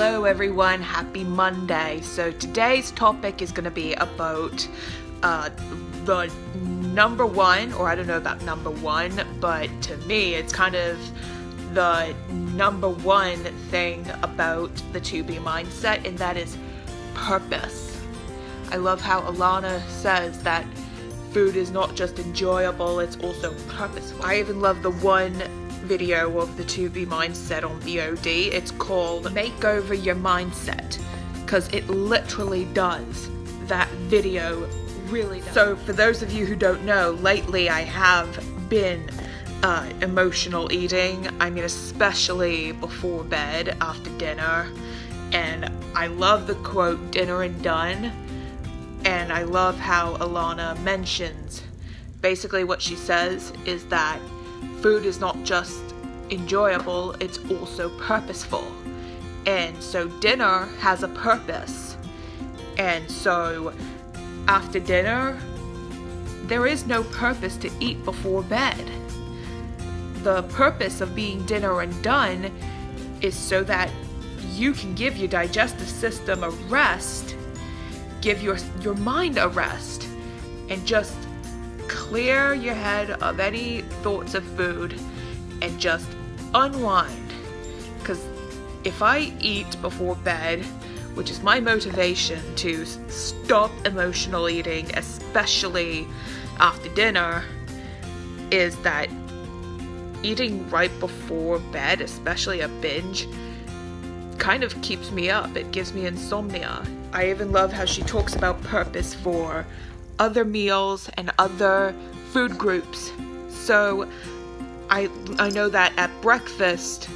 Hello everyone, happy Monday. So today's topic is going to be about the number one, or I don't know about number one, but to me it's kind of the number one thing about the 2B mindset, and that is purpose. I love how Alana says that food is not just enjoyable, it's also purposeful. I even love the one video of the 2B mindset on VOD. It's called Make Over Your Mindset, because it literally does. That video really does. So for those of you who don't know, lately I have been emotional eating. I mean, especially before bed, after dinner. And I love the quote, dinner and done. And I love how Alana mentions, basically what she says is that food is not just enjoyable, it's also purposeful. And so dinner has a purpose. And so after dinner, there is no purpose to eat before bed. The purpose of being dinner and done is so that you can give your digestive system a rest, give your mind a rest, and just clear your head of any thoughts of food and just unwind. Because if I eat before bed, which is my motivation to stop emotional eating, especially after dinner, is that eating right before bed, especially a binge, kind of keeps me up. It gives me insomnia. I even love how she talks about purpose for other meals and other food groups. So I know that at breakfast,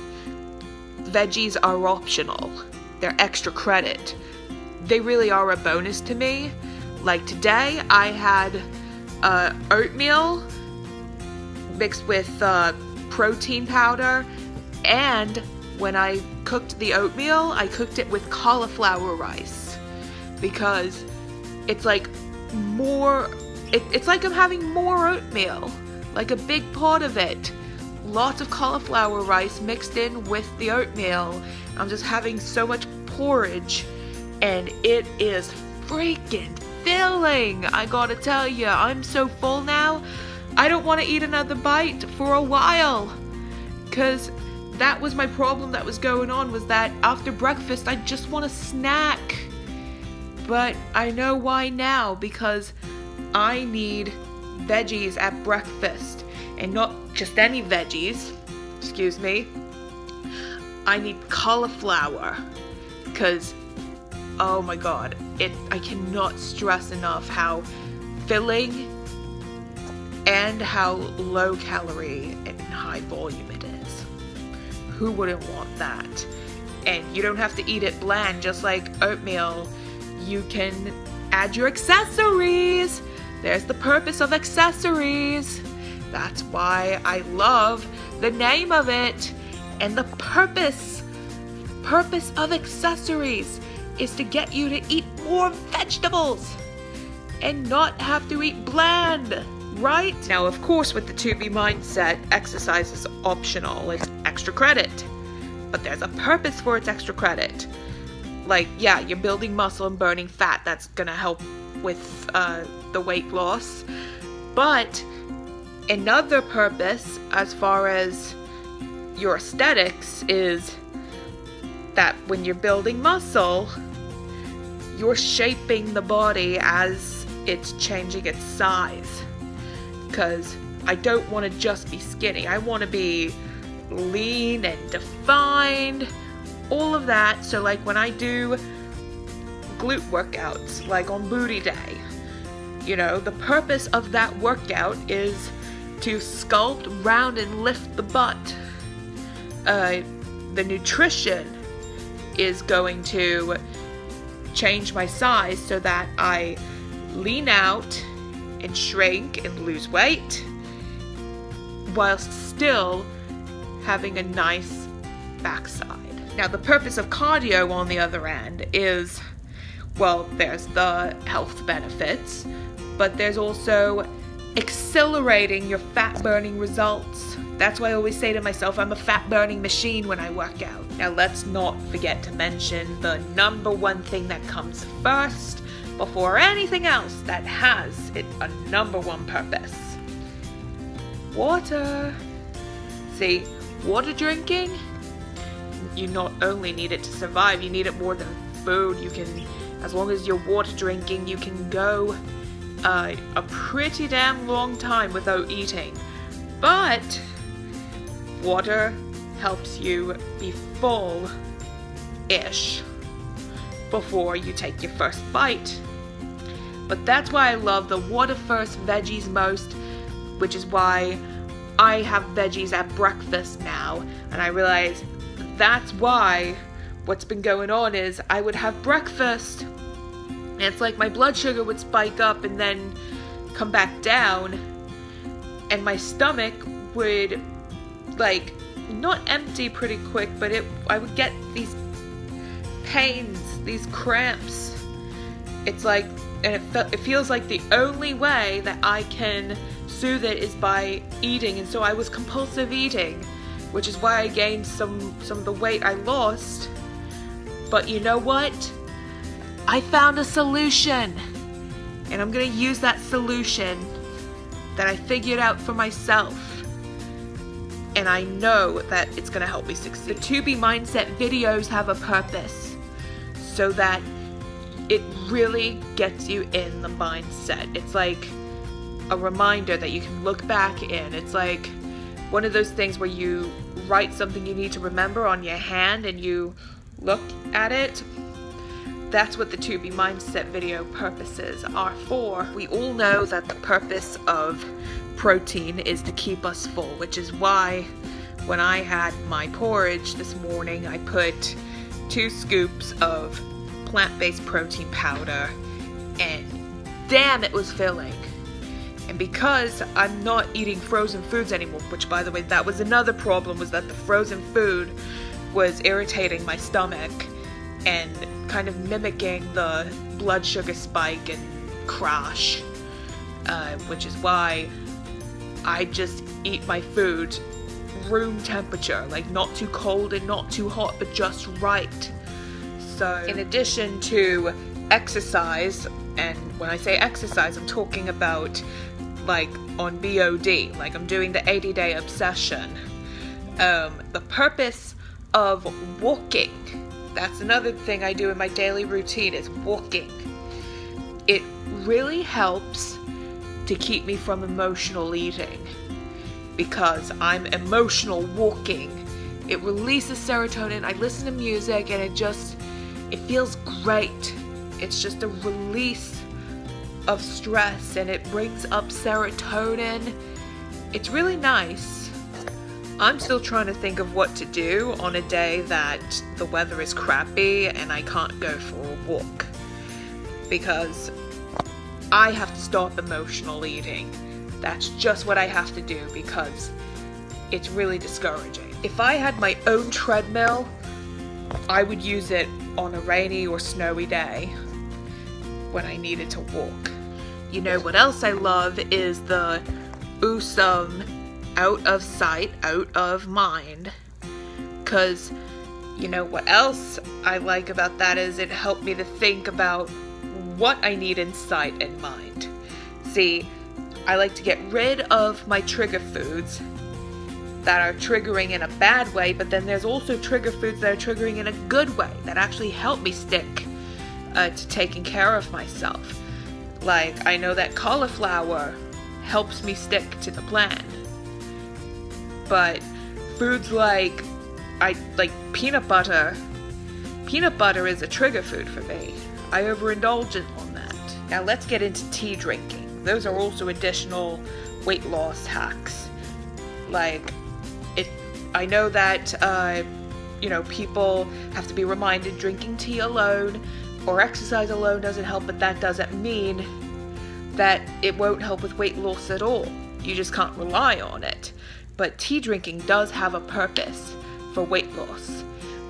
veggies are optional. They're extra credit. They really are a bonus to me. Like today, I had oatmeal mixed with protein powder, and when I cooked the oatmeal, I cooked it with cauliflower rice, because it's like it's like I'm having more oatmeal, like a big pot of it, lots of cauliflower rice mixed in with the oatmeal. I'm just having so much porridge, and it is freaking filling. I gotta tell you, I'm so full now. I don't want to eat another bite for a while, because that was my problem that was going on, was that after breakfast I just want a snack. But I know why now, because I need veggies at breakfast, and not just any veggies, excuse me. I need cauliflower, because oh my god, I cannot stress enough how filling and how low calorie and high volume it is. Who wouldn't want that? And you don't have to eat it bland, just like oatmeal. You can add your accessories. There's the purpose of accessories. That's why I love the name of it. And the purpose of accessories is to get you to eat more vegetables and not have to eat bland, right? Now, of course, with the 2B mindset, exercise is optional. It's extra credit. But there's a purpose for its extra credit. Like, yeah, you're building muscle and burning fat. That's gonna help with the weight loss. But another purpose, as far as your aesthetics, is that when you're building muscle, you're shaping the body as it's changing its size. Because I don't want to just be skinny. I want to be lean and defined, all of that. So like when I do glute workouts, like on booty day, you know, the purpose of that workout is to sculpt, round, and lift the butt. The nutrition is going to change my size so that I lean out and shrink and lose weight, whilst still having a nice backside. Now, the purpose of cardio, on the other hand, is, well, there's the health benefits, but there's also accelerating your fat burning results. That's why I always say to myself, I'm a fat burning machine when I work out. Now let's not forget to mention the number one thing that comes first before anything else that has a number one purpose. Water. See, water drinking, you not only need it to survive, you need it more than food. You can, as long as you're water drinking, you can go a pretty damn long time without eating. But water helps you be full-ish before you take your first bite. But that's why I love the water first, veggies most, which is why I have veggies at breakfast now. And I realize that's why what's been going on is I would have breakfast and it's like my blood sugar would spike up and then come back down, and my stomach would like not empty pretty quick, but I would get these pains, these cramps. It's like, and it feels like the only way that I can soothe it is by eating, and so I was compulsive eating, which is why I gained some of the weight I lost. But you know what? I found a solution, and I'm gonna use that solution that I figured out for myself, and I know that it's gonna help me succeed. The To Be Mindset videos have a purpose, so that it really gets you in the mindset. It's like a reminder that you can look back in. It's like one of those things where you write something you need to remember on your hand and you look at it. That's what the To Be Mindset video purposes are for. We all know that the purpose of protein is to keep us full, which is why when I had my porridge this morning, I put 2 scoops of plant-based protein powder, and damn, it was filling. And because I'm not eating frozen foods anymore, which by the way, that was another problem, was that the frozen food was irritating my stomach and kind of mimicking the blood sugar spike and crash, which is why I just eat my food room temperature, like not too cold and not too hot, but just right. So in addition to exercise, and when I say exercise, I'm talking about like on BOD, like I'm doing the 80-day obsession. The purpose of walking, that's another thing I do in my daily routine, is walking. It really helps to keep me from emotional eating, because I'm emotional walking. It releases serotonin. I listen to music and it feels great. It's just a release of stress, and it brings up serotonin. It's really nice. I'm still trying to think of what to do on a day that the weather is crappy and I can't go for a walk, because I have to stop emotional eating. That's just what I have to do, because it's really discouraging. If I had my own treadmill, I would use it on a rainy or snowy day when I needed to walk. You know what else I love is the awesome out of sight, out of mind. Because you know what else I like about that is it helped me to think about what I need in sight and mind. See, I like to get rid of my trigger foods that are triggering in a bad way, but then there's also trigger foods that are triggering in a good way that actually help me stick to taking care of myself. Like, I know that cauliflower helps me stick to the plan, but foods like peanut butter is a trigger food for me. I overindulge on that. Now let's get into tea drinking. Those are also additional weight loss hacks. I know that people have to be reminded drinking tea alone or exercise alone doesn't help, but that doesn't mean that it won't help with weight loss at all. You just can't rely on it. But tea drinking does have a purpose for weight loss.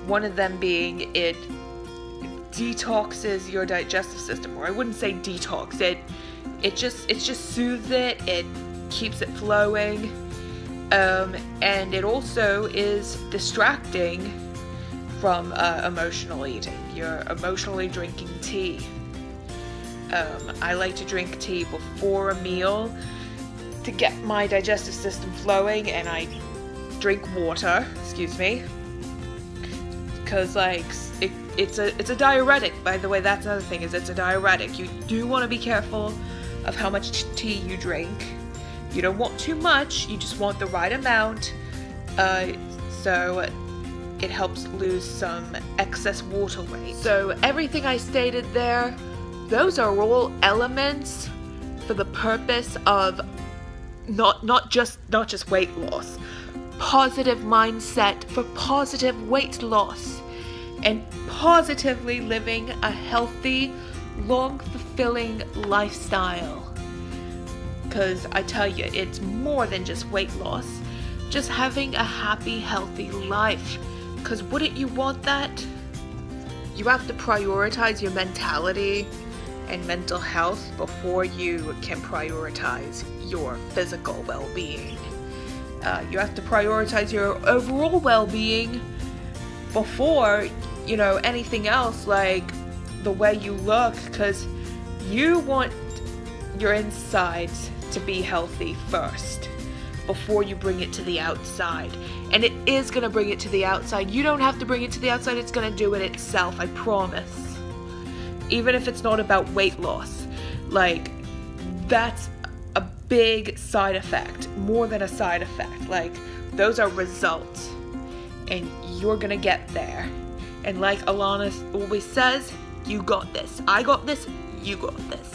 One of them being it detoxes your digestive system, or I wouldn't say detox. It just soothes it. It keeps it flowing. And it also is distracting from emotional eating. You're emotionally drinking tea. I like to drink tea before a meal to get my digestive system flowing, and I drink water, because like it's a diuretic. By the way, that's another thing, is it's a diuretic. You do want to be careful of how much tea you drink. You don't want too much, you just want the right amount, so it helps lose some excess water weight. So everything I stated there, those are all elements for the purpose of not just weight loss. Positive mindset for positive weight loss, and positively living a healthy, long, fulfilling lifestyle. Because I tell you, it's more than just weight loss. Just having a happy, healthy life. Because wouldn't you want that? You have to prioritize your mentality and mental health before you can prioritize your physical well-being. You have to prioritize your overall well-being before, anything else, like the way you look, because you want your insides to be healthy first before you bring it to the outside. And it is going to bring it to the outside. You don't have to bring it to the outside. It's going to do it itself, I promise. Even if it's not about weight loss. Like, that's a big side effect, more than a side effect. Like, those are results, and you're going to get there. And like Alana always says, you got this. I got this. You got this.